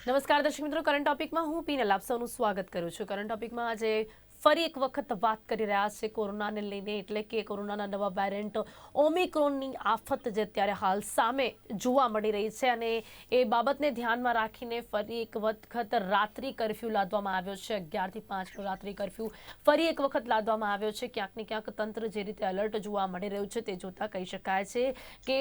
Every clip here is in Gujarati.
નમસ્કાર દર્શક મિત્રો, કરંટ ટોપિકમાં હું પીનલ આપ સૌનું સ્વાગત કરું છું। કરંટ ટોપિકમાં આજે ફરી એક વખત વાત કરી રહ્યા છે કોરોનાને લઈને, એટલે કે કોરોનાના નવા વેરિયન્ટ ઓમિક્રોનની આફત જે અત્યારે હાલ સામે જોવા મળી રહી છે, અને એ બાબતને ધ્યાનમાં રાખીને ફરી એક વખત રાત્રિ કર્ફ્યુ લાદવામાં આવ્યો છે। 11 થી 5નો રાત્રિ કર્ફ્યુ ફરી એક વખત લાદવામાં આવ્યો છે। ક્યાંક ને ક્યાંક તંત્ર જે રીતે એલર્ટ જોવા મળી રહ્યું છે તે જોતા કહી શકાય છે કે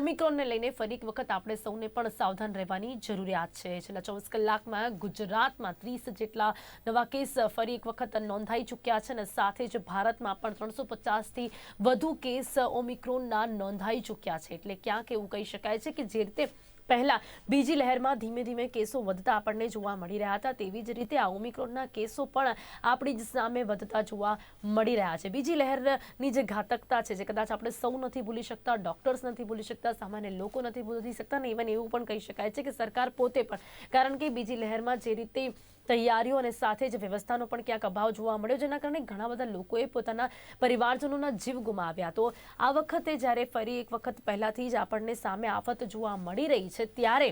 ઓમિક્રોનને લઈને ફરી એક વખત આપણે સૌને પણ સાવધાન રહેવાની જરૂરિયાત છે। છેલ્લા 24 કલાકમાં ગુજરાતમાં 30 જેટલા નવા કેસ ફરી એક વખત નોંધાઈ ચૂક્યા છે, અને સાથે જ ભારતમાં પણ 350થી વધુ કેસ ઓમિક્રોનના નોંધાઈ ચૂક્યા છે। એટલે ક્યાંક એવું કહી શકાય છે કે જે રીતે પહેલા બીજી લહેરમાં ધીમે ધીમે કેસો વધતા આપણને જોવા મળી રહ્યા હતા, તેવી જ રીતે આ ઓમિક્રોનના કેસો પણ આપણી જ સામે વધતા જોવા મળી રહ્યા છે। બીજી લહેરની જે ઘાતકતા છે, જે કદાચ આપણે સૌ નથી ભૂલી શકતા, ડોક્ટર્સ નથી ભૂલી શકતા, સામાન્ય લોકો નથી ભૂલી શકતા, ને ઇવન એવું પણ કહી શકાય છે કે સરકાર પોતે પણ, કારણ કે બીજી લહેરમાં જે રીતે તૈયારીઓ અને સાથે જ વ્યવસ્થાનો પણ ક્યાંક અભાવ જોવા મળ્યો, જેના કારણે ઘણા બધા લોકોએ પોતાના પરિવારજનોના જીવ ગુમાવ્યા। તો આ વખતે જ્યારે ફરી એક વખત પહેલાથી જ આપણને સામે આફત જોવા મળી રહી છે, ત્યારે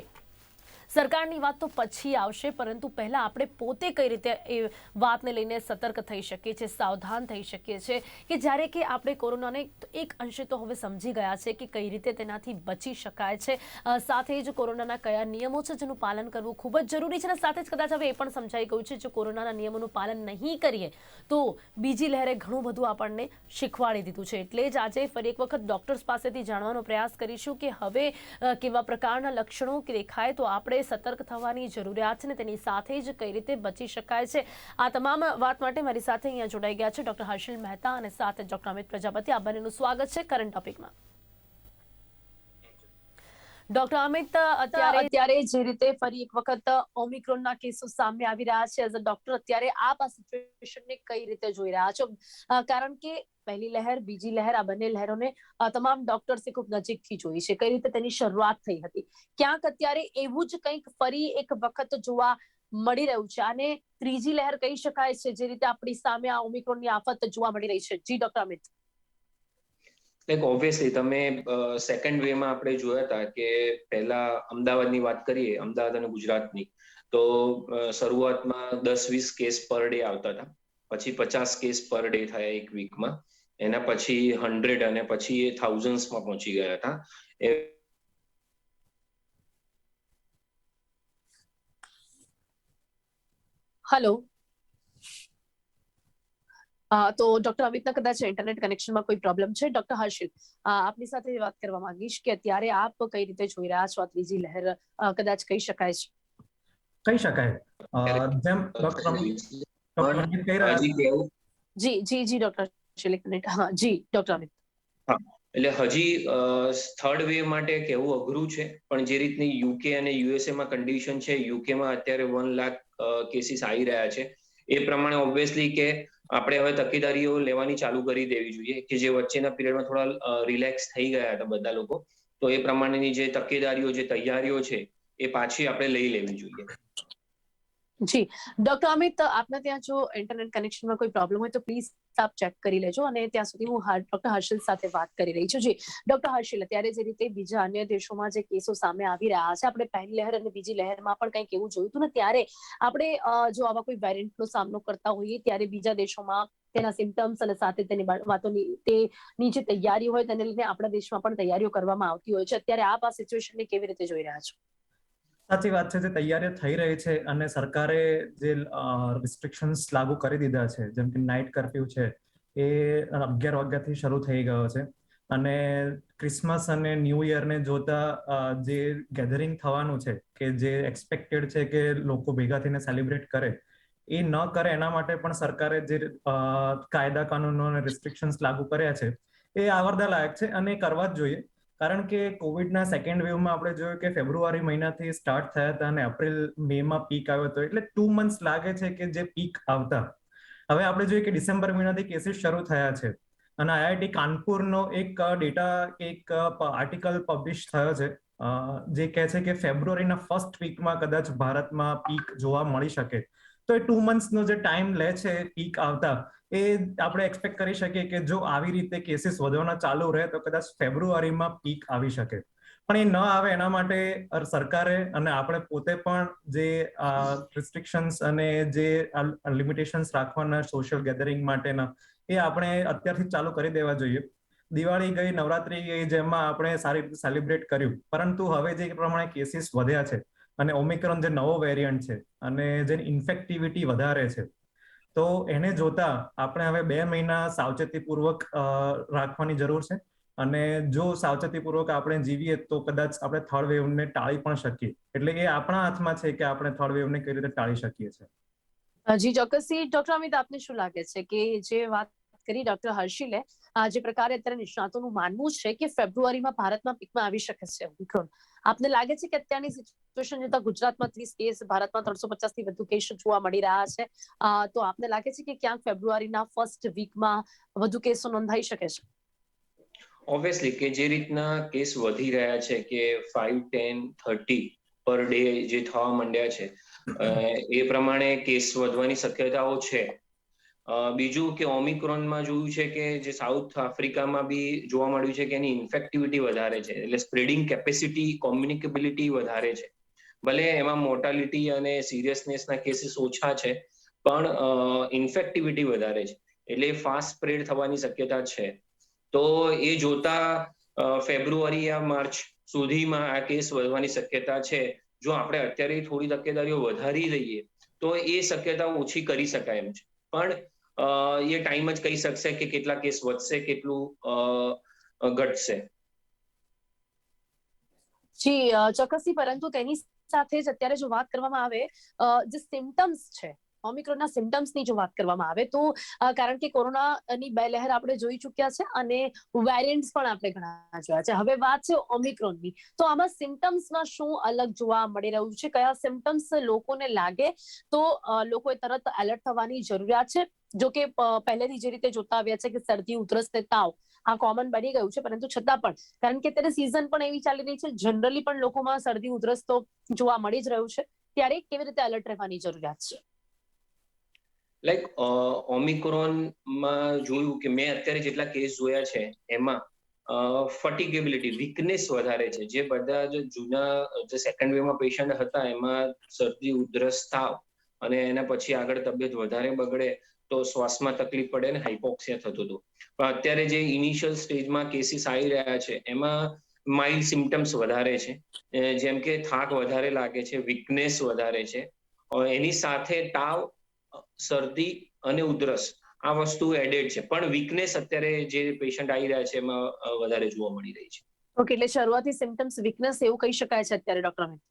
સરકારની વાત તો પછી આવશે, પરંતુ પહેલા આપણે પોતે કઈ રીતે એ વાતને લઈને સતર્ક થઈ શકીએ છીએ, સાવધાન થઈ શકીએ છીએ, કે જ્યારે કે આપણે કોરોનાને એક અંશે તો હવે સમજી ગયા છે કે કઈ રીતે તેનાથી બચી શકાય છે, સાથે જ કોરોનાના કયા નિયમો છે જેનું પાલન કરવું ખૂબ જ જરૂરી છે, અને સાથે જ કદાચ હવે એ પણ સમજાઈ ગયું છે જો કોરોનાના નિયમોનું પાલન નહીં કરીએ તો બીજી લહેરે ઘણું બધું આપણને શીખવાડી દીધું છે। એટલે જ આજે ફરી એક વખત ડોક્ટર્સ પાસેથી જાણવાનો પ્રયાસ કરીશું કે હવે કેવા પ્રકારના લક્ષણો દેખાય તો આપણે સતર્ક થવાની જરૂરિયાત છે, ને તેની સાથે જ કઈ રીતે બચી શકાય છે। આ તમામ વાત માટે મારી સાથે અહીંયા જોડાઈ ગયા છે ડોક્ટર હર્ષિલ મહેતા અને સાથે ડોક્ટર અમિત પ્રજાપતિ। આ બંનેનું સ્વાગત છે કરંટ ટોપિકમાં। ડોક્ટર અમિત, અત્યારે જે રીતે ફરી એક વખત ઓમિક્રોનના કેસો સામે આવી રહ્યા છે, એઝ અ ડોક્ટર અત્યારે આપ આ સિચ્યુએશનને કઈ રીતે જોઈ રહ્યા છો? કારણ કે પહેલી લહેર, બીજી લહેર, આ બંને લહેરોને તમામ ડોક્ટર્સે ખૂબ નજીકથી જોઈ છે, કઈ રીતે તેની શરૂઆત થઈ હતી, ક્યાંક અત્યારે એવું જ કંઈક ફરી એક વખત જોવા મળી રહ્યું છે, અને ત્રીજી લહેર કહી શકાય છે જે રીતે આપણી સામે આ ઓમિક્રોનની આફત જોવા મળી રહી છે। જી ડોક્ટર અમિત। ઓબ્વિયસલી તમે સેકન્ડ વેમાં આપણે જોયા હતા કે પહેલા અમદાવાદની વાત કરીએ, અમદાવાદ અને ગુજરાતની, તો શરૂઆતમાં 10-20 કેસ પર ડે આવતા હતા, પછી 50 કેસ પર ડે થયા એક વીકમાં, એના પછી 100 અને પછી એ થાઉઝન્ડ્સમાં પહોંચી ગયા હતા। હેલો, તો ડોક્ટર અમિતના કદાચ ઇન્ટરનેટ કનેક્શનમાં કોઈ પ્રોબ્લેમ છે। ડોક્ટર હર્ષિલ, આપની સાથે વાત કરવા માંગીશ કે અત્યારે આપ કઈ રીતે જોઈ રહ્યા છો આ ત્રીજી લહેર, કદાચ કહી શકાય છે? કહી શકાય જેમ ડોક્ટર અમિત કહી રહ્યા છે। જી જી જી ડોક્ટર હર્ષિલ, એક મિનિટ। હા જી ડોક્ટર અમિત। એટલે હજી થર્ડ વેવ માટે કહેવું અઘરું છે, પણ જે રીતની યુકે અને યુએસએ માં કન્ડિશન છે, યુકેમાં અત્યારે 1 લાખ કેસીસ આવી રહ્યા છે, એ પ્રમાણે ઓબ્વિયસલી કે આપણે હવે તકેદારીઓ લેવાની ચાલુ કરી દેવી જોઈએ, કે જે વચ્ચેના પિરિયડમાં થોડા રિલેક્સ થઈ ગયા હતા બધા લોકો, તો એ પ્રમાણેની જે તકેદારીઓ, જે તૈયારીઓ છે, એ પાછી આપણે લઈ લેવી જોઈએ। જી ડોક્ટર અમિત, આપના ત્યાં જો ઇન્ટરનેટ કનેક્શનમાં કોઈ પ્રોબ્લેમ હોય તો પ્લીઝ આપ ચેક કરી લેજો, અને ત્યાં સુધી હું ડોક્ટર હર્ષિલ સાથે વાત કરી રહી છું। જી ડોક્ટર હર્ષિલ, અત્યારે જે રીતે બીજા અન્ય દેશોમાં જે કેસો સામે આવી રહ્યા છે, આપણે પહેલી લહેર અને બીજી લહેરમાં પણ કંઈક એવું જોયું હતું ને, ત્યારે આપણે જો આવા કોઈ વેરિયન્ટનો સામનો કરતા હોઈએ ત્યારે બીજા દેશોમાં તેના સિમ્ટમ્સ અને સાથે તેની વાતોની તેની જે તૈયારી હોય તેને લઈને આપણા દેશમાં પણ તૈયારીઓ કરવામાં આવતી હોય છે। અત્યારે આપ આ સિચ્યુએશનને કેવી રીતે જોઈ રહ્યા છો? સાચી વાત છે, જે તૈયારીઓ થઈ રહી છે અને સરકારે જે રિસ્ટ્રિક્શન્સ લાગુ કરી દીધા છે, જેમ કે નાઇટ કર્ફ્યુ છે, એ 11 વાગ્યાથી શરૂ થઈ ગયો છે, અને ક્રિસમસ અને ન્યૂ યરને જોતા જે ગેધરિંગ થવાનું છે, કે જે એક્સપેક્ટેડ છે કે લોકો ભેગા થઈને સેલિબ્રેટ કરે, એ ન કરે એના માટે પણ સરકારે જે કાયદા કાનૂનો અને રિસ્ટ્રિક્શન્સ લાગુ કર્યા છે, એ આવરદા લાયક છે અને કરવા જ જોઈએ। કારણ કે કોવિડના સેકન્ડ વેવમાં આપણે જોયું કે ફેબ્રુઆરી મહિનાથી સ્ટાર્ટ થયા હતા અને એપ્રિલ મે માં પીક આવ્યો હતો, એટલે 2 મંથ્સ લાગે છે કે જે પીક આવતા। હવે આપણે જોઈએ કે ડિસેમ્બર મહિનાથી કેસીસ શરૂ થયા છે, અને આઈઆઈટી કાનપુરનો એક ડેટા, એક આર્ટિકલ પબ્લિશ થયો છે, જે કહે છે કે ફેબ્રુઆરીના ફર્સ્ટ વીકમાં કદાચ ભારતમાં પીક જોવા મળી શકે। તો એ 2 મંથ્સનો જે ટાઈમ લે છે પીક આવતા, એ આપણે એક્સપેક્ટ કરી શકીએ કે જો આવી રીતે કેસીસ વધવાના ચાલુ રહે તો કદાચ ફેબ્રુઆરીમાં પીક આવી શકે। પણ એ ન આવે એના માટે સરકારે અને આપણે પોતે પણ જે રિસ્ટ્રિક્શન્સ અને જે લિમિટેશન્સ રાખવાના સોશિયલ ગેધરિંગ માટેના એ આપણે અત્યારથી ચાલુ કરી દેવા જોઈએ. દિવાળી ગઈ, નવરાત્રી ગઈ, જેમાં આપણે સારી રીતે સેલિબ્રેટ કર્યું, પરંતુ હવે જે પ્રમાણે કેસીસ વધ્યા છે અને ઓમિક્રોન જે નવો વેરિયન્ટ છે અને જેની ઇન્ફેક્ટિવિટી વધારે છે, તો એને જોતા આપણે હવે 2 મહિના સાવચેતીપૂર્વક રાખવાની જરૂર છે. અને જો સાવચેતીપૂર્વક આપણે જીવીએ તો કદાચ આપણે થર્ડ વેવને ટાળી પણ શકીએ. એટલે એ આપણા હાથમાં છે કે આપણે થર્ડ વેવને કઈ રીતે ટાળી શકીએ છીએ. જી ચોક્કસથી. ડોક્ટર અમિત, આપને શું લાગે છે કે જે વાત કરી ડોક્ટર હર્ષિલે, જે પ્રકારે અત્યારે નિષ્ણાતોનું માનવું છે કે ફેબ્રુઆરીમાં ભારતમાં પીકમાં આવી શકે છે ઓમિક્રોન, આપને લાગે છે કે અત્યારની સિચ્યુએશન જોતા ગુજરાતમાં 30 કેસ, ભારતમાં 350 થી વધુ કેસ જોવા મળી રહ્યા છે, તો આપને લાગે છે કે ક્યાંક ફેબ્રુઆરીના ફર્સ્ટ વીકમાં વધુ કેસો નોંધાઈ શકે છે? ઓબ્વિયસલી કે જે રીતના કેસ વધી રહ્યા છે કે 5, 10, 30 પર ડે જે થવા માંડ્યા છે, એ પ્રમાણે કેસ વધવાની શક્યતાઓ છે. બીજું કે ઓમિક્રોનમાં જોયું છે કે જે સાઉથ આફ્રિકામાં બી જોવા મળ્યું છે કે એની ઇન્ફેક્ટિવિટી વધારે છે, એટલે સ્પ્રેડિંગ કેપેસિટી, કોમ્યુનિકેબિલિટી વધારે છે. ભલે એમાં મોર્ટાલિટી અને સિરિયસનેસના કેસીસ ઓછા છે, પણ ઇન્ફેક્ટિવિટી વધારે છે, એટલે ફાસ્ટ સ્પ્રેડ થવાની શક્યતા છે. તો એ જોતા ફેબ્રુઆરી યા માર્ચ સુધીમાં આ કેસ વધવાની શક્યતા છે. જો આપણે અત્યારે થોડી તકેદારીઓ વધારી દઈએ તો એ શક્યતા ઓછી કરી શકાય એમ છે. પણ એ ટાઈમ જ કહી શકશે કે કેટલા કેસ વધશે, કેટલું ઘટશે. જી ચોક્કસથી. પરંતુ તેની સાથે જ અત્યારે જો વાત કરવામાં આવે, જે સિમ્ટમ્સ છે ઓમિક્રોનના સિમ્ટમ્સની જો વાત કરવામાં આવે તો, કારણ કે કોરોનાની 2 લહેર આપણે જોઈ ચૂક્યા છે અને વેરિયન્ટ્સ પણ આપણે ઘણા જોયા છે. હવે વાત છે ઓમિક્રોનની, તો આમાં સિમ્ટમ્સમાં શું અલગ જોવા મળી રહ્યું છે? કયા સિમ્ટમ્સ લોકોને લાગે તો લોકોએ તરત એલર્ટ થવાની જરૂરિયાત છે? જો કે પહેલેથી જે રીતે જોતા આવ્યા છે કે શરદી, ઉધરસ, તાવ આ કોમન બની ગયું છે, પરંતુ છતાં પણ કારણ કે અત્યારે સિઝન પણ એવી ચાલી રહી છે, જનરલી પણ લોકોમાં શરદી, ઉધરસ તો જોવા મળી જ રહ્યું છે, ત્યારે કેવી રીતે એલર્ટ રહેવાની જરૂરિયાત છે? લાઈક ઓમિક્રોનમાં જોયું કે મેં અત્યારે જેટલા કેસ જોયા છે એમાં ફટિગેબિલિટી, વીકનેસ વધારે છે. જે બધા જે જૂના જે સેકન્ડ વેવમાં પેશન્ટ હતા એમાં શરદી, ઉધરસ, તાવ અને એના પછી આગળ તબિયત વધારે બગડે તો શ્વાસમાં તકલીફ પડે ને હાઇપોક્સિયા થતું હતું. પણ અત્યારે જે ઇનિશિયલ સ્ટેજમાં કેસીસ આવી રહ્યા છે એમાં માઇલ્ડ સિમ્ટમ્સ વધારે છે, જેમ કે થાક વધારે લાગે છે, વીકનેસ વધારે છે, એની સાથે તાવ, શરદી અને ઉધરસ આ વસ્તુ એડેડ છે. પણ વીકનેસ અત્યારે જે પેશન્ટ આવી રહ્યા છે એમાં વધારે જોવા મળી રહી છે. ઓકે, એટલે શરૂઆતી સિમ્ટમ્સ વીકનેસ એવું કહી શકાય છે અત્યારે, doctor Amit?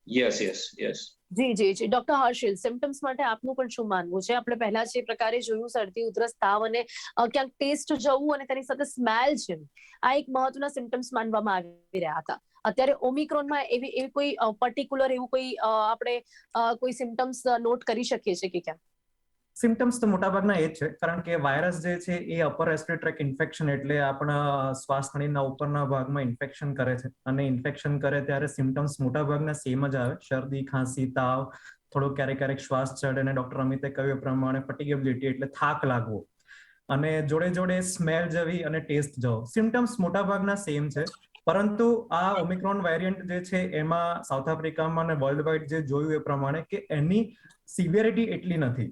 Yes, yes, yes. જી જી જી. ડોક્ટર હર્ષિલ, સિમ્ટમ્સ માટે આપનું પણ શું માનવું છે? આપણે પહેલા જે પ્રકારે જોયું શરદી, ઉધરસ, તાવ અને ક્યાંક ટેસ્ટ જવું અને તેની સાથે સ્મેલ છે, આ એક મહત્વના સિમ્ટમ્સ માનવામાં આવી રહ્યા હતા. અત્યારે ઓમિક્રોનમાં એવી કોઈ પર્ટિક્યુલર એવું કોઈ આપણે કોઈ સિમ્ટમ્સ નોટ કરી શકીએ છીએ કે ક્યાં? સિમ્ટમ્સ તો મોટાભાગના એ જ છે, કારણ કે વાયરસ જે છે એ અપર રેસ્પિરેટરી ટ્રેક ઇન્ફેક્શન, એટલે આપણા શ્વાસ નળીના ઉપરના ભાગમાં ઇન્ફેક્શન કરે છે. અને ઇન્ફેક્શન કરે ત્યારે સિમ્ટમ્સ મોટાભાગના સેમ જ આવે: શરદી, ખાંસી, તાવ, થોડું ક્યારેક શ્વાસ ચડે, અને ડોક્ટર અમિતે કહ્યું એ પ્રમાણે ફટિગેબિલિટી એટલે થાક લાગવો, અને જોડે જોડે સ્મેલ જવી અને ટેસ્ટ જવો. સિમ્ટમ્સ મોટાભાગના સેમ છે. પરંતુ આ ઓમિક્રોન વેરિયન્ટ જે છે એમાં સાઉથ આફ્રિકામાં અને વર્લ્ડ વાઇડ જે જોયું એ પ્રમાણે કે એની સિવિયરિટી એટલી નથી.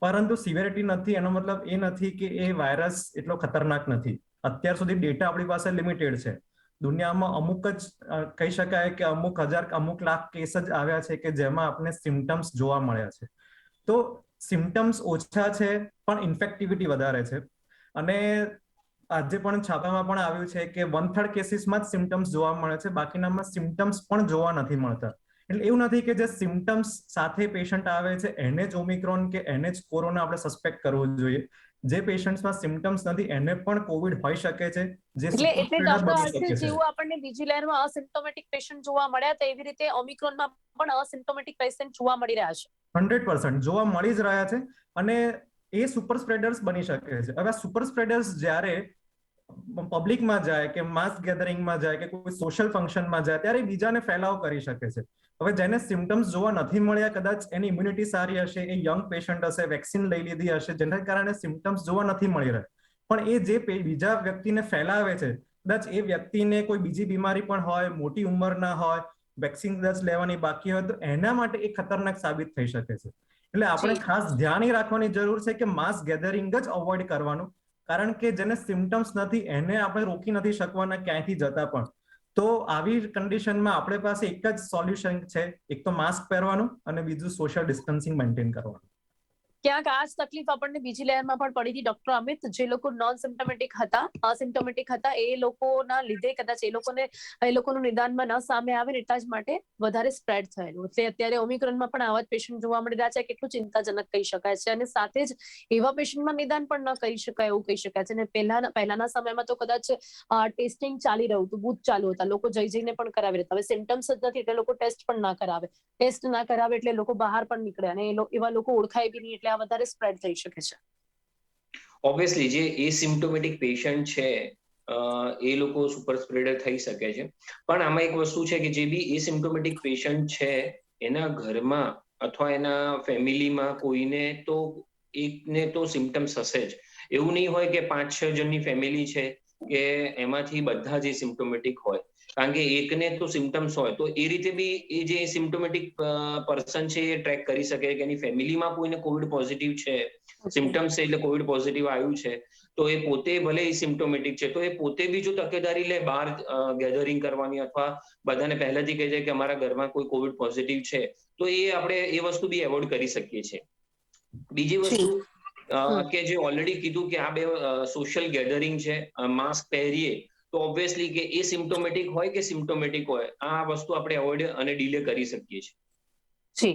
પરંતુ સિવિયરિટી નથી એનો મતલબ એ નથી કે એ વાયરસ એટલો ખતરનાક નથી. અત્યાર સુધી ડેટા આપણી પાસે લિમિટેડ છે. દુનિયામાં અમુક જ કહી શકાય કે અમુક હજાર, અમુક લાખ કેસ જ આવ્યા છે કે જેમાં આપણે સિમ્ટમ્સ જોવા મળ્યા છે. તો સિમ્ટમ્સ ઓછા છે પણ ઇન્ફેક્ટિવિટી વધારે છે. અને આજે પણ છાપામાં પણ આવ્યું છે કે 1/3 કેસીસમાં જ સિમ્ટમ્સ જોવા મળે છે, બાકીનામાં સિમ્ટમ્સ પણ જોવા નથી મળતા. એટલે એવું નથી કે જે સિમ્ટમ્સ સાથે પેશન્ટ આવે છે એને જ ઓમિક્રોન કે એને જ કોરોના આપણે સસ્પેક્ટ કરવું જોઈએ. જે પેશન્ટ્સમાં સિમ્ટમ્સ નથી એને પણ કોવિડ હોઈ શકે છે, જે એટલે સુપર સ્પ્રેડર ડોક્ટર બની શકે હર્ષિલ, છે. જેવું આપણને બીજી લહેરમાં અસિમ્પ્ટોમેટિક પેશન્ટ જોવા મળ્યા હતા, એવી રીતે ઓમિક્રોનમાં પણ અસિમ્પ્ટોમેટિક પેશન્ટ જોવા મળી રહ્યા છે. 100% જોવા મળી જ રહ્યા છે. અને એ સુપર સ્પ્રેડર્સ બની શકે છે. હવે આ સુપર સ્પ્રેડર્સ જ્યારે પબ્લિકમાં જાય કે માસ ગેધરિંગમાં જાય કે કોઈ સોશિયલ ફંક્શનમાં જાય ત્યારે બીજાને ફેલાવ કરી શકે છે. હવે જેને સિમ્ટમ્સ જોવા નથી મળ્યા, કદાચ એની ઇમ્યુનિટી સારી હશે, એ યંગ પેશન્ટ હશે, વેક્સિન લઈ લીધી હશે, જેના કારણે સિમ્ટમ્સ જોવા નથી મળી રહ્યા, પણ એ જે બીજા વ્યક્તિને ફેલાવે છે કદાચ એ વ્યક્તિને કોઈ બીજી બીમારી પણ હોય, મોટી ઉંમરના હોય, વેક્સિન કદાચ લેવાની બાકી હોય, તો એના માટે એ ખતરનાક સાબિત થઈ શકે છે. એટલે આપણે ખાસ ધ્યાન એ રાખવાની જરૂર છે કે માસ ગેધરિંગ જ અવોઇડ કરવાનું, કારણ કે જેને સિમ્ટમ્સ નથી એને આપણે રોકી નથી શકવાના ક્યાંયથી જતા પણ. તો આવી કન્ડિશનમાં આપણી પાસે એક જ સોલ્યુશન છે, એક તો માસ્ક પહેરવાનું અને બીજું સોશિયલ ડિસ્ટન્સિંગ મેન્ટેન કરવાનું. ક્યાંક આ જ તકલીફ આપણને બીજી લહેરમાં પણ પડી હતી ડોક્ટર અમિત, જે લોકો નોન સિમ્ટોમેટિક હતા, અસિમ્ટોમેટિક હતા, એ લોકોના લીધે કદાચ એ લોકોનું નિદાનમાં ન સામે આવે એટલા જ માટે વધારે સ્પ્રેડ થયેલું. એટલે અત્યારે ઓમિક્રોનમાં પણ આવા જ પેશન્ટ જોવા મળી રહ્યા છે, કેટલું ચિંતાજનક કહી શકાય છે. અને સાથે જ એવા પેશન્ટમાં નિદાન પણ ન કરી શકાય એવું કહી શકાય છે. અને પહેલાના સમયમાં તો કદાચ ટેસ્ટિંગ ચાલી રહ્યું હતું, બૂથ ચાલુ હતા, લોકો જઈને પણ કરાવી રહેતા. હવે સિમ્ટમ્સ જ નથી એટલે લોકો ટેસ્ટ પણ ના કરાવે, ટેસ્ટ ના કરાવે એટલે લોકો બહાર પણ નીકળે, અને એવા લોકો ઓળખાય બી નહીં એટલે આ વધારે સ્પ્રેડ થઈ શકે છે. ઓબ્વિયસલી જે એસિમ્પ્ટોમેટિક પેશન્ટ છે એ લોકો સુપર સ્પ્રેડર થઈ શકે છે. પણ આમાં એક વસ્તુ છે કે જે બી એસિમ્પ્ટોમેટિક પેશન્ટ છે એના ઘરમાં અથવા એના ફેમિલીમાં કોઈને તો એકને તો સિમ્ટમ્સ હશે જ. એવું નહીં હોય કે 5-6 જણની ફેમિલી છે કે એમાંથી બધા જ સિમ્પ્ટોમેટિક હોય, કારણ કે એકને તો સિમ્ટમ્સ હોય તો એ રીતે બી એ જે સિમ્પ્ટોમેટિક પર્સન છે એ ટ્રેક કરી શકે કે એની ફેમિલીમાં કોઈને કોવિડ પોઝિટિવ છે, સિમ્ટમ્સ છે એટલે કોવિડ પોઝિટિવ આવ્યું છે, તો એ પોતે ભલે સિમ્પ્ટોમેટિક છે તો એ પોતે બી જો તકેદારી લે બહાર ગેધરિંગ કરવાની અથવા બધાને પહેલાથી કહે છે કે અમારા ઘરમાં કોઈ કોવિડ પોઝિટિવ છે, તો એ આપણે એ વસ્તુ બી એવોઇડ કરી શકીએ છીએ. બીજી વસ્તુ કે જે ઓલરેડી કીધું કે આ બે સોશિયલ ગેધરિંગ છે, માસ્ક પહેરીએ તો ઓબ્વિયસલી કે એ સિમ્પ્ટોમેટિક હોય કે સિમ્પ્ટોમેટિક હોય આ વસ્તુ આપણે એવોઇડ અને ડીલે કરી શકીએ છીએ. જી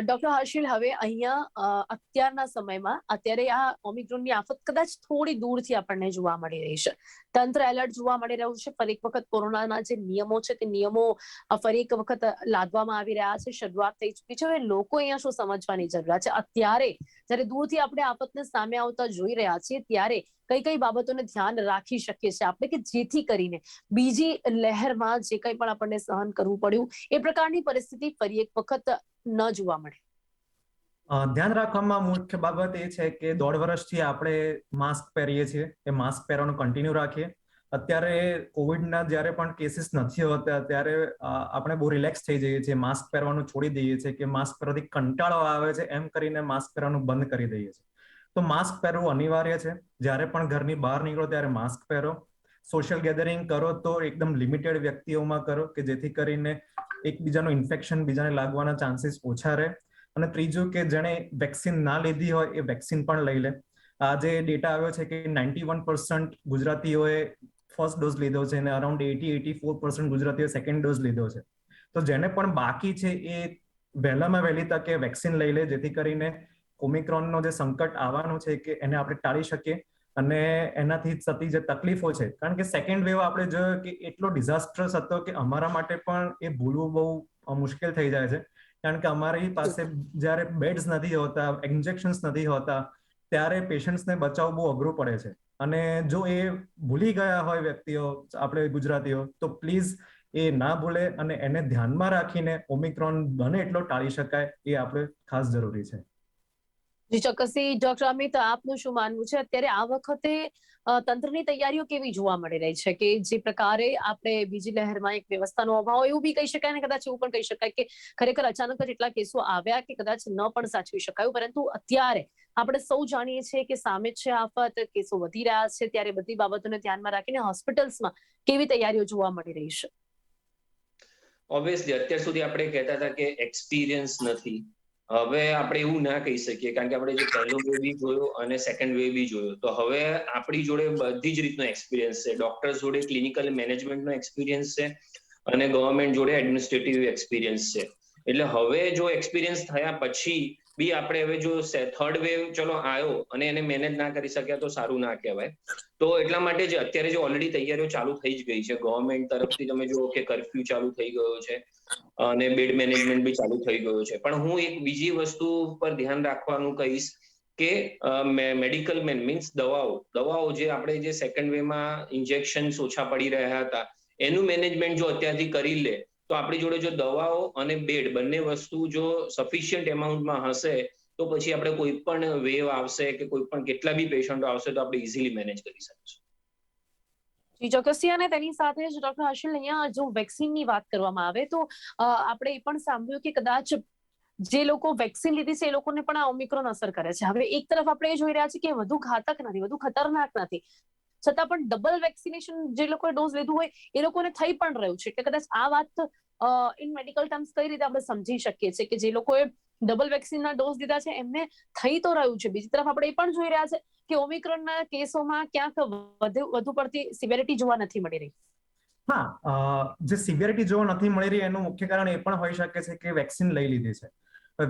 ડોક્ટર હર્ષિલ, હવે અહીંયા અત્યારના સમયમાં અત્યારે આ ઓમિક્રોનની આફત કદાચ થોડી દૂરથી આપણને જોવા મળી રહી છે. તંત્ર એલર્ટ જોવા મળી રહ્યું છે. ફરી એક વખત કોરોનાના જે નિયમો છે તે નિયમો ફરી એક વખત લાદવામાં આવી રહ્યા છે. શરૂઆત થઈ ચૂકી છે. હવે લોકો અહીંયા શું સમજવાની જરૂરિયાત છે? અત્યારે જ્યારે દૂરથી આપણે આફતને સામે આવતા જોઈ રહ્યા છીએ ત્યારે કઈ કઈ બાબતોને ધ્યાન રાખી શકીએ છીએ આપણે કે જેથી કરીને બીજી લહેરમાં જે કંઈ પણ આપણને સહન કરવું પડ્યું એ પ્રકારની પરિસ્થિતિ ફરી એક વખત ન જોવા મળે? ધ્યાન રાખવામાં મુખ્ય બાબત એ છે કે 1.5 વર્ષથી આપણે માસ્ક પહેરીએ છીએ, એ માસ્ક પહેરવાનું કન્ટિન્યુ રાખીએ. અત્યારે કોવિડના જ્યારે પણ કેસીસ નથી હોતા ત્યારે આપણે બહુ રિલેક્સ થઈ જઈએ છીએ, માસ્ક પહેરવાનું છોડી દઈએ છીએ કે માસ્ક પહેરવાથી કંટાળો આવે છે એમ કરીને માસ્ક પહેરવાનું બંધ કરી દઈએ છીએ. તો માસ્ક પહેરવું અનિવાર્ય છે. જ્યારે પણ ઘરની બહાર નીકળો ત્યારે માસ્ક પહેરો. સોશિયલ ગેધરિંગ કરો તો એકદમ લિમિટેડ વ્યક્તિઓમાં કરો કે જેથી કરીને એકબીજાનું ઇન્ફેક્શન બીજાને લાગવાના ચાન્સીસ ઓછા રહે. અને ત્રીજું કે જેણે વેક્સિન ના લીધી હોય એ વેક્સિન પણ લઈ લે. આજે ડેટા આવ્યો છે કે 91% ગુજરાતીઓએ ફર્સ્ટ ડોઝ લીધો છે અને અરાઉન્ડ 84% ગુજરાતીઓએ સેકન્ડ ડોઝ લીધો છે. તો જેને પણ બાકી છે એ વહેલામાં વહેલી તકે વેક્સિન લઈ લે જેથી કરીને ઓમિક્રોનનો જે સંકટ આવવાનું છે કે એને આપણે ટાળી શકીએ. અને એનાથી થતી જે તકલીફો છે, કારણ કે સેકન્ડ વેવ આપણે જોયો કે એટલો ડિઝાસ્ટ્રસ હતો કે અમારા માટે પણ એ ભૂલવું બહુ મુશ્કેલ થઈ જાય છે, કારણ કે અમારી પાસે જ્યારે બેડ્સ નથી હોતા, ઇન્જેક્શન્સ નથી હોતા, ત્યારે પેશન્ટ્સને બચાવવું બહુ અઘરું પડે છે. અને જો એ ભૂલી ગયા હોય વ્યક્તિઓ, આપણે ગુજરાતીઓ, તો પ્લીઝ એ ના ભૂલે અને એને ધ્યાનમાં રાખીને ઓમિક્રોન બને એટલો ટાળી શકાય એ આપણે ખાસ જરૂરી છે. જી ચોક્કસથી. ડોક્ટર અમિત, આપનું શું માનવું છે? અત્યારે આ વખતે તંત્રની તૈયારીઓ કેવી જોવા મળી રહી છે કે જે પ્રકારે આપણે બીજી લહેરમાં એક વ્યવસ્થાનો અભાવ એવું બી કહી શકાય ને કદાચ એવું પણ કહી શકાય કે ખરેખર અચાનક જ એટલા કેસો આવ્યા કે કદાચ ન પણ સાચવી શકાયું, પરંતુ અત્યારે આપણે સૌ જાણીએ છીએ કે સામે છે આફત, કેસો વધી રહ્યા છે, ત્યારે બધી બાબતોને ધ્યાનમાં રાખીને હોસ્પિટલ્સમાં કેવી તૈયારીઓ જોવા મળી રહી છે? ઓબ્વિયસલી અત્યાર સુધી આપણે કહેતા હતા કે એક્સપિરિયન્સ નથી. હવે આપણે એવું ના કહી શકીએ, કારણ કે આપણે જે પહેલો વેવ બી જોયો અને સેકન્ડ વેવ બી જોયો, તો હવે આપણી જોડે બધી જ રીતનો એક્સપિરિયન્સ છે. ડોક્ટર્સ જોડે ક્લિનિકલ મેનેજમેન્ટનો એક્સપિરિયન્સ છે અને ગવર્મેન્ટ જોડે એડમિનિસ્ટ્રેટિવ એક્સપિરિયન્સ છે. એટલે હવે જો એક્સપિરિયન્સ થયા પછી બી આપણે હવે જો થર્ડ વેવ ચલો આવ્યો અને એને મેનેજ ના કરી શક્યા તો સારું ના કહેવાય. તો એટલા માટે જ અત્યારે જે ઓલરેડી તૈયારીઓ ચાલુ થઈ જ ગઈ છે. ગવર્મેન્ટ તરફથી તમે જુઓ કે કર્ફ્યુ ચાલુ થઈ ગયો છે અને બેડ મેનેજમેન્ટ બી ચાલુ થઈ ગયો છે. પણ હું એક બીજી વસ્તુ પર ધ્યાન રાખવાનું કહીશ કે મેડિકલ મેન મીન્સ દવાઓ જે આપણે જે સેકન્ડ વેમાં ઇન્જેક્શન્સ ઓછા પડી રહ્યા હતા એનું મેનેજમેન્ટ જો અત્યારથી કરી લે તો આપણી જોડે જો દવાઓ અને બેડ બંને વસ્તુ જો સફિશિયન્ટ એમાઉન્ટમાં હશે તો પછી આપણે કોઈ પણ વેવ આવશે કે કોઈ પણ કેટલા બી પેશન્ટો આવશે તો આપણે ઇઝીલી મેનેજ કરી શકીશું. જી ચોક્કસથી, અને તેની સાથે જ ડોક્ટર હર્ષિલ, અહીંયા જો વેક્સિનની વાત કરવામાં આવે તો આપણે એ પણ સાંભળ્યું કે કદાચ જે લોકો વેક્સિન લીધી છે એ લોકોને પણ આ ઓમિક્રોન અસર કરે છે. હવે એક તરફ આપણે એ જોઈ રહ્યા છીએ કે વધુ ઘાતક નથી, વધુ ખતરનાક નથી, છતાં પણ ડબલ વેક્સિનેશન જે લોકોએ ડોઝ લીધું હોય એ લોકોને થઈ પણ રહ્યું છે. એટલે કદાચ આ વાત ઇન મેડિકલ ટર્મ્સ કઈ રીતે આપણે સમજી શકીએ છીએ કે જે લોકોએ ડબલ વેક્સિનના ડોઝ લીધા છે એમને થઈ તો રહ્યું છે, બીજી તરફ આપણે એ પણ જોઈ રહ્યા છે કે ઓમિક્રોનના કેસોમાં ક્યાંક વધુ પડતી સિવિયરિટી જોવા નથી મળી રહી. હા, જે સિવિયરિટી જોવા નથી મળી રહી એનું મુખ્ય કારણ એ પણ હોઈ શકે છે કે વેક્સિન લઈ લીધી છે.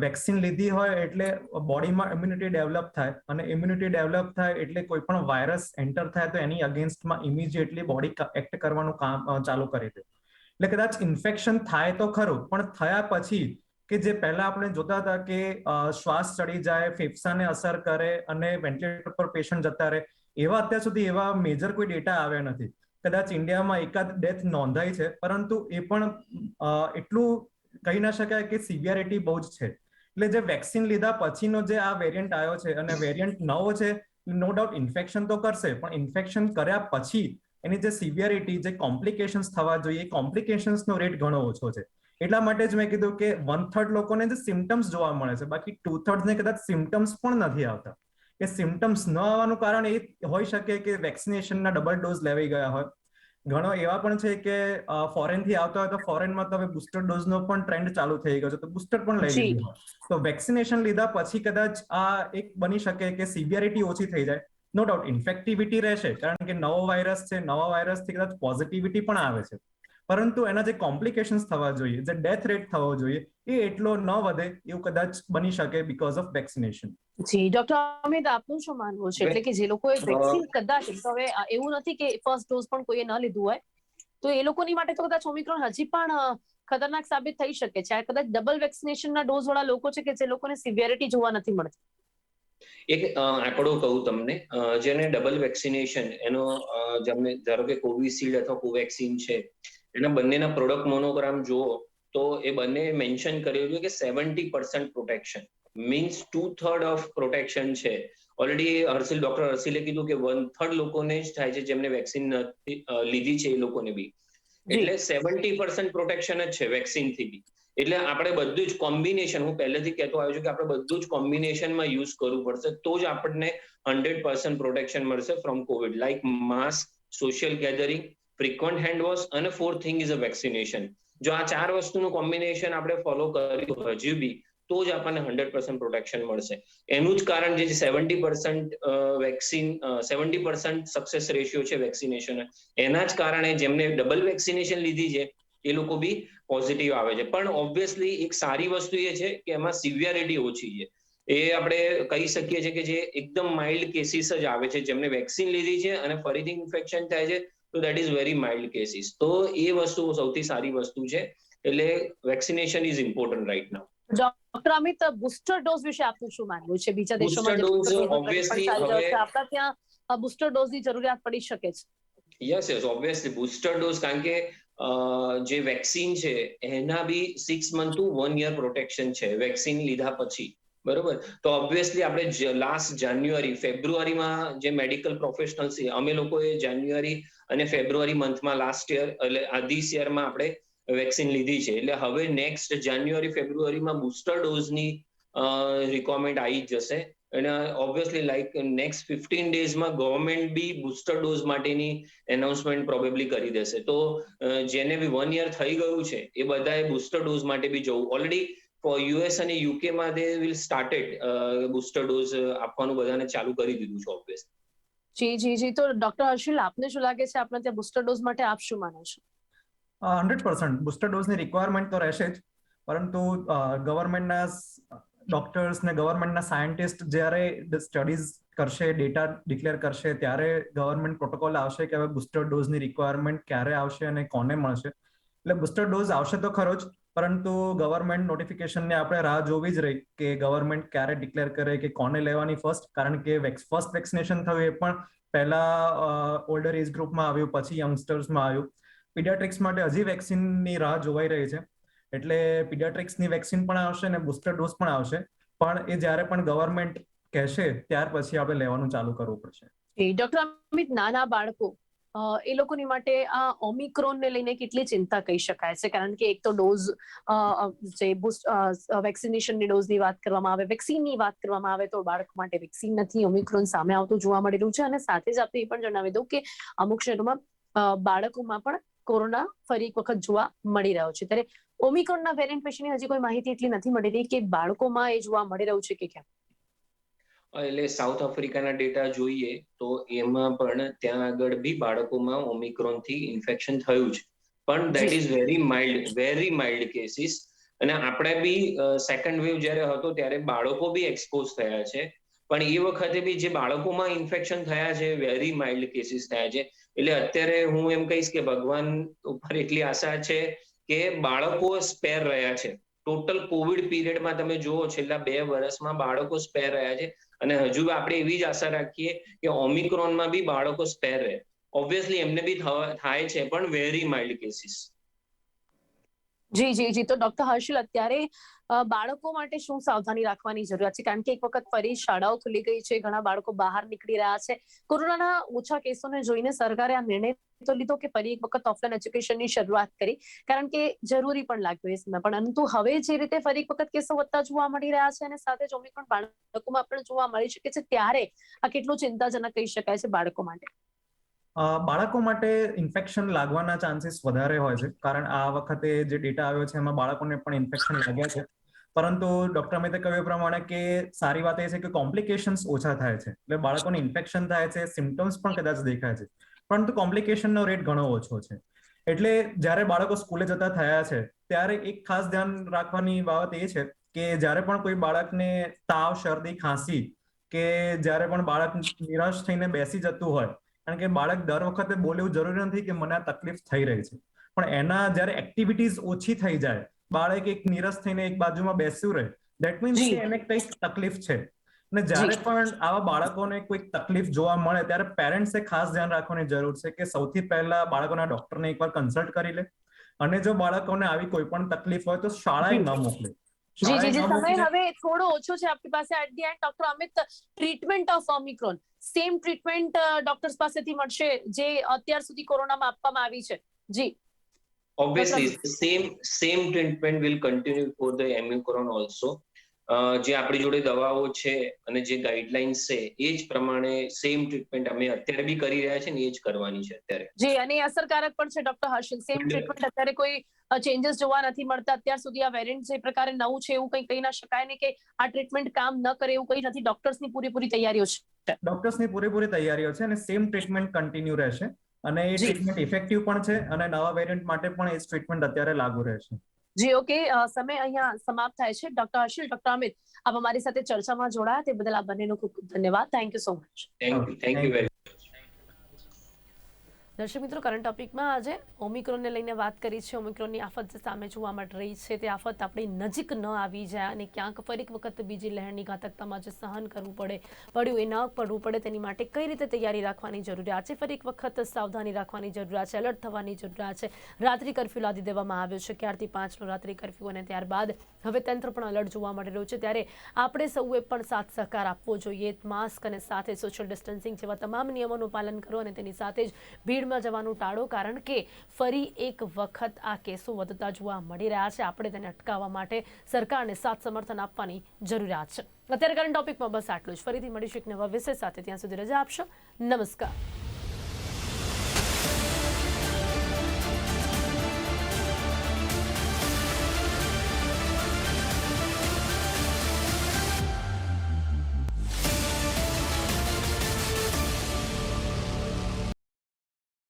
વેક્સિન લીધી હોય એટલે બોડીમાં ઇમ્યુનિટી ડેવલપ થાય, અને ઇમ્યુનિટી ડેવલપ થાય એટલે કોઈ પણ વાયરસ એન્ટર થાય તો એની અગેન્સ્ટમાં ઇમિડિયેટલી બોડી એક્ટ કરવાનું કામ ચાલુ કરી દે. એટલે કદાચ ઇન્ફેક્શન થાય તો ખરું, પણ થયા પછી કે જે પહેલા આપણે જોતા હતા કે શ્વાસ ચડી જાય, ફેફસાને અસર કરે અને વેન્ટિલેટર પર પેશન્ટ જતા રહે, એવા અત્યાર સુધી એવા મેજર કોઈ ડેટા આવ્યા નથી. કદાચ ઇન્ડિયામાં એકાદ ડેથ નોંધાઈ છે, પરંતુ એ પણ એટલું કહી ના શકાય કે સિવિયરિટી બહુ જ છે. એટલે જે વેક્સિન લીધા પછીનો જે આ વેરિયન્ટ આવ્યો છે, અને વેરિયન્ટ નવો છે, નો ડાઉટ ઇન્ફેક્શન તો કરશે, પણ ઇન્ફેક્શન કર્યા પછી એની જે સિવિયરિટી, જે કોમ્પ્લિકેશન્સ થવા જોઈએ, કોમ્પ્લિકેશન્સનો રેટ ઘણો ઓછો છે. એટલા માટે જ મેં કીધું કે 1/3 લોકોને જે સિમ્ટમ્સ જોવા મળે છે, બાકી 2/3 ને કદાચ સિમ્ટમ્સ પણ નથી આવતા. એ સિમ્ટમ્સ ન આવવાનું કારણ એ હોઈ શકે કે વેક્સિનેશનના ડબલ ડોઝ લેવાઈ ગયા હોય. ઘણો એવા પણ છે કે ફોરેનથી આવતા હોય તો ફોરેનમાં તો હવે બુસ્ટર ડોઝનો પણ ટ્રેન્ડ ચાલુ થઈ ગયો છે, તો બુસ્ટર પણ લઈ જી લીધું હોય. તો વેક્સિનેશન લીધા પછી કદાચ આ એક બની શકે કે સિવિયરિટી ઓછી થઈ જાય. નો ડાઉટ ઇન્ફેક્ટિવિટી રહેશે, કારણ કે નવો વાયરસ છે, નવા વાયરસથી કદાચ પોઝિટિવિટી પણ આવે છે, પરંતુ એના જે કોમ્પ્લિકેશન્સ થવા જોઈએ, જે ડેથ રેટ થવો જોઈએ, એ એટલો ન વધે એવું કદાચ બની શકે બીકોઝ ઓફ વેક્સિનેશન. જી ડોક્ટર અમિત, આપનું શું માનવું છે? એટલે કે જે લોકોએ વેક્સિન કદાચ, તો હવે એવું નથી કે ફર્સ્ટ ડોઝ પણ કોઈએ ન લીધું હોય તો એ લોકોની માટે તો કદાચ ઓમિક્રોન હજી પણ ખતરનાક સાબિત થઈ શકે છે. આ કદાચ ડબલ વેક્સિનેશનના ડોઝ વાળા લોકો છે કે જે લોકોને સિવિયરિટી જોવા નથી મળતી. એક આંકડો કહું તમને, જેને ડબલ વેક્સિનેશન, એનો ધારો કે કોવિશિલ્ડ અથવા કોવેક્સિન છે, એના બંનેના પ્રોડક્ટ મોનોગ્રામ જુઓ તો એ બંને મેન્શન કરેલું છે કે 70% પ્રોટેક્શન, મીન્સ 2/3 ઓફ પ્રોટેક્શન છે. ઓલરેડી ડોક્ટર હર્ષિલે કીધું કે 1/3 લોકોને જ થાય છે જેમને વેક્સિન લીધી છે, એ લોકોને બી. એટલે 70% પ્રોટેક્શન જ છે વેક્સિનથી બી. એટલે આપણે બધું જ કોમ્બિનેશન, હું પહેલેથી કહેતો આવ્યો છું કે આપણે બધું જ કોમ્બિનેશનમાં યુઝ કરવું પડશે, તો જ આપણને 100% પ્રોટેક્શન મળશે from Covid. Like mask, social gathering, frequent hand wash, અને fourth thing is a vaccination. જો આ 4 વસ્તુનું કોમ્બિનેશન આપણે ફોલો કર્યું હજુ બી, તો જ આપણને 100% પ્રોટેક્શન મળશે. એનું જ કારણ જે 70% વેક્સિન, 70% સક્સેસ રેશિયો છે વેક્સિનેશન, એના જ કારણે જેમને ડબલ વેક્સિનેશન લીધી છે એ લોકો બી પોઝિટિવ આવે છે. પણ ઓબ્વિયસલી એક સારી વસ્તુ એ છે કે એમાં સિવિયરિટી ઓછી છે. એ આપણે કહી શકીએ છીએ કે જે એકદમ માઇલ્ડ કેસીસ જ આવે છે, જેમને વેક્સિન લીધી છે અને ફરીથી ઇન્ફેક્શન થાય છે, તો that is very mild cases. તો એ વસ્તુ સૌથી સારી વસ્તુ છે. એટલે vaccination is important right now. Doctor Amit, booster dose વિશે આપનું શું માનવું છે? બીજા દેશોમાં જે બુસ્ટર ડોઝનો ટ્રેન્ડ પણ ચાલી રહ્યો છે, આપણા ત્યાં બુસ્ટર ડોઝની જરૂરિયાત પડી શકે છે? યસ, ઓબ્વિયસલી બુસ્ટર ડોઝ, કારણ કે જે વેક્સિન છે એના બી 6 મંથ ટુ 1 યર પ્રોટેક્શન છે વેક્સિન લીધા પછી, બરોબર? તો ઓબ્વિયસલી આપણે લાસ્ટ જાન્યુઆરી, ફેબ્રુઆરીમાં જે મેડિકલ પ્રોફેશનલ્સ છે, અમે લોકોએ જાન્યુઆરી અને ફેબ્રુઆરી મંથમાં લાસ્ટ યર, એટલે આ ધીસ યરમાં આપણે વેક્સિન લીધી છે. એટલે હવે નેક્સ્ટ જાન્યુઆરી ફેબ્રુઆરીમાં બુસ્ટર ડોઝની રિક્વાયરમેન્ટ આવી જ જશે. અને ઓબ્વિયસલી લાઈક નેક્સ્ટ 15 ડેઝમાં ગવર્મેન્ટ બી બુસ્ટર ડોઝ માટેની એનાઉન્સમેન્ટ પ્રોબેબલી કરી દેશે. તો જેને બી 1 યર થઈ ગયું છે એ બધાએ બુસ્ટર ડોઝ માટે બી જવું. ઓલરેડી યુએસ અને યુકેમાં they will started booster dose આપવાનું બધાને ચાલુ કરી દીધું છે ઓબ્વિયસલી. જી જી જી, તો ડોક્ટર હર્ષિલ, આપને શું લાગે છે? આપને ત્યાં બુસ્ટર ડોઝ માટે આપ શું માનો છો? 100% બુસ્ટર ડોઝની રિક્વાયરમેન્ટ તો રહેશે જ, પરંતુ ગવર્મેન્ટના ડોક્ટર્સ ને ગવર્મેન્ટના સાયન્ટિસ્ટ જ્યારે સ્ટડીઝ કરશે, ડેટા ડિક્લેર કરશે, ત્યારે ગવર્મેન્ટ પ્રોટોકોલ આવશે કે હવે બુસ્ટર ડોઝની રિક્વાયરમેન્ટ ક્યારે આવશે અને કોને મળશે. એટલે બુસ્ટર ડોઝ આવશે તો ખરો જ, પરંતુ ગવર્મેન્ટ નોટિફિકેશનને આપણે રાહ જોવી જ રહી કે ગવર્મેન્ટ ક્યારે ડિક્લેર કરે કે કોને લેવાની ફર્સ્ટ. કારણ કે ફર્સ્ટ વેક્સિનેશન થયું એ પણ પહેલા ઓલ્ડર એજ ગ્રુપમાં આવ્યું, પછી યંગસ્ટર્સમાં આવ્યું. પીડિયાટ્રિક્સ માટે હજી વેક્સિનની રાહ જોવાઈ રહી છે. એટલે પીડિયાટ્રિક્સની વેક્સિન પણ આવશે અને બુસ્ટર ડોઝ પણ આવશે, પણ એ જ્યારે પણ ગવર્મેન્ટ કહેશે ત્યાર પછી આપણે લેવાનું ચાલુ કરવું પડશે. ડોક્ટર અમિત, નાના બાળકો એ લોકોની માટે આ ઓમિક્રોનને લઈને કેટલી ચિંતા કહી શકાય છે? કારણ કે એક તો ડોઝ જે વેક્સિનેશનની ડોઝની વાત કરવામાં આવે, વેક્સિનની વાત કરવામાં આવે તો બાળક માટે વેક્સિન નથી, ઓમિક્રોન સામે આવતું જોવા મળી રહ્યું છે. અને સાથે જ આપણે એ પણ જણાવી દઉં કે અમુક શહેરોમાં બાળકોમાં પણ કોરોના ફરી એક વખત જોવા મળી રહ્યો છે. ત્યારે ઓમિક્રોનના વેરિયન્ટ વિશેની હજી કોઈ માહિતી એટલી નથી મળી રહી કે બાળકોમાં એ જોવા મળી રહ્યું છે કે કેમ. એટલે સાઉથ આફ્રિકાના ડેટા જોઈએ તો એમાં પણ ત્યાં આગળ બી બાળકોમાં ઓમિક્રોન થી ઇન્ફેક્શન થયું છે, પણ that is very mild cases. અને આપણે બી સેકન્ડ વેવ જ્યારે હતો ત્યારે બાળકો બી એક્સપોઝ થયા છે, પણ એ વખતે બી જે બાળકોમાં ઇન્ફેક્શન થયા છે વેરી માઇલ્ડ કેસીસ થયા છે. એટલે અત્યારે હું એમ કહીશ કે ભગવાન ઉપર એટલી આશા છે કે બાળકો સ્પેર રહ્યા છે. ટોટલ કોવિડ પીરિયડમાં તમે જુઓ છેલ્લા 2 વર્ષમાં બાળકો સ્પેર રહ્યા છે. અને હજુ આપણે એવી જ આશા રાખીએ કે ઓમિક્રોનમાં બી બાળકો સ્પેર રહે. ઓબ્વિયસલી એમને બી થાય છે, પણ વેરી માઇલ્ડ કેસીસ. જી જી જી. તો ડોક્ટર હર્ષિલ, અત્યારે બાળકો માટે શું સાવધાની રાખવાની જરૂરિયાત છે? કારણ કે એક વખત ફરી શાળાઓ ખુલી ગઈ છે, ઘણા બાળકો બહાર નીકળી રહ્યા છે. કોરોનાના ઓછા કેસોને જોઈને સરકારે આ નિર્ણય તો લીધો કે ફરી એક વખત ઓફલાઈન એજ્યુકેશનની શરૂઆત કરી, કારણ કે જરૂરી પણ લાગ્યું એ સમય. પરંતુ હવે જે રીતે ફરી એક વખત કેસો વધતા જોવા મળી રહ્યા છે અને સાથે જ ઓમિક્રોન બાળકોમાં પણ જોવા મળી શકે છે, ત્યારે આ કેટલું ચિંતાજનક કહી શકાય છે બાળકો માટે? બાળકો માટે ઇન્ફેક્શન લાગવાના ચાન્સીસ વધારે હોય છે, કારણ આ વખતે જે ડેટા આવ્યો છે એમાં બાળકોને પણ ઇન્ફેક્શન લાગ્યા છે. પરંતુ ડોક્ટર અમિતે કહ્યું એ પ્રમાણે કે સારી વાત એ છે કે કોમ્પ્લિકેશન્સ ઓછા થાય છે. એટલે બાળકોને ઇન્ફેક્શન થાય છે, સિમ્ટમ્સ પણ કદાચ દેખાય છે, પરંતુ કોમ્પ્લિકેશનનો રેટ ઘણો ઓછો છે. એટલે જ્યારે બાળકો સ્કૂલે જતા થયા છે ત્યારે એક ખાસ ધ્યાન રાખવાની બાબત એ છે કે જ્યારે પણ કોઈ બાળકને તાવ, શરદી, ખાંસી કે જ્યારે પણ બાળક નિરાશ થઈને બેસી જતું હોય, કારણ કે બાળક દર વખતે બોલે એવું જરૂરી નથી કે મને આ તકલીફ થઈ રહી છે, પણ એના જ્યારે એક્ટિવિટીઝ ઓછી થઈ જાય, બાળક એક નીરસ થઈને એક બાજુમાં બેસ્યું રહે, ધેટ મીન્સ કે એને કંઈક તકલીફ છે. અને જ્યારે પણ આવા બાળકોને કોઈક તકલીફ જોવા મળે ત્યારે પેરેન્ટ્સે ખાસ ધ્યાન રાખવાની જરૂર છે કે સૌથી પહેલા બાળકોના ડોક્ટરને એકવાર કન્સલ્ટ કરી લે, અને જો બાળકોને આવી કોઈ પણ તકલીફ હોય તો શાળાએ ન મોકલે. જી જી જી. સમય મોકલે હવે થોડો ઓછો છે આપણી પાસે. At the end doctor Amit, treatment of omicron, same treatment doctors પાસેથી મળશે જે અત્યાર સુધી કોરોનામાં આપવામાં આવી છે? જી. Obviously, same treatment will continue for the Omicron also. જે આપણી જોડે દવાઓ છે અને જે ગાઈડલાઇન્સ છે એ જ પ્રમાણે સેમ ટ્રીટમેન્ટ અમે અત્યારે બી કરી રહ્યા છે ને એ જ કરવાની છે અત્યારે. જી, અને અસરકારક પણ છે ડોક્ટર હર્ષિલ? સેમ ટ્રીટમેન્ટ, અત્યારે કોઈ ચેન્જીસ જોવા નથી મળતા અત્યાર સુધી? આ વેરિયન્ટ જે પ્રકારે નવું છે એવું કંઈ કહી ના શકાય ને કે આ ટ્રીટમેન્ટ કામ ન કરે એવું કંઈ નથી? ડોક્ટર્સની પૂરેપૂરી તૈયારીઓ છે? ડોક્ટર્સની પૂરેપૂરી તૈયારીઓ છે અને સેમ ટ્રીટમેન્ટ કન્ટિન્યુ રહેશે, અને એ ટ્રીટમેન્ટ ઇફેક્ટિવ પણ છે, અને નવા વેરિયન્ટ માટે પણ એ ટ્રીટમેન્ટ અત્યારે લાગુ રહેશે. જી, ઓકે. સમય અહીંયા સમાપ્ત થાય છે. ડોક્ટર હર્ષિલ, ડોક્ટર અમિત, આપ અમારી સાથે ચર્ચામાં જોડાયા તે બદલ આપ બંનેનો ખૂબ ખૂબ ધન્યવાદ. Thank you so much. Thank you very much. દર્શક મિત્રો, કરંટ ટોપિકમાં આજે ઓમિક્રોનને લઈને વાત કરી છે. ઓમિક્રોનની આફત જે સામે જોવા મળી રહી છે તે આફત આપણી નજીક ન આવી જાય અને ક્યાંક ફરી એક વખત બીજી લહેરની ઘાતકતામાં જે સહન કરવું પડ્યું એ ન પડવું પડે, તેની માટે કઈ રીતે તૈયારી રાખવાની જરૂરિયાત છે, ફરી એક વખત સાવધાની રાખવાની જરૂરિયાત છે, એલર્ટ થવાની જરૂરિયાત છે. રાત્રિ કર્ફ્યુ લાદી દેવામાં આવ્યો છે, 4 થી 5નો રાત્રિ કર્ફ્યુ, અને ત્યારબાદ હવે તંત્ર પણ એલર્ટ જોવા મળી રહ્યું છે. ત્યારે આપણે સૌએ પણ સાથ સહકાર આપવો જોઈએ. માસ્ક અને સાથે સોશિયલ ડિસ્ટન્સિંગ જેવા તમામ નિયમોનું પાલન કરો અને તેની સાથે જ ભીડમાં જવાનું ટાળો, કારણ કે ફરી એક વખત આ કેસો વધતા જોવા મળી રહ્યા છે. આપણે તેને અટકાવવા માટે સરકારને સાથ સમર્થન આપવાની જરૂરિયાત છે. અત્યારે કરંટ ટોપિકમાં બસ આટલું જ. ફરીથી મળીશું એક નવા વિષય સાથે. ત્યાં સુધી રજા આપશો. નમસ્કાર.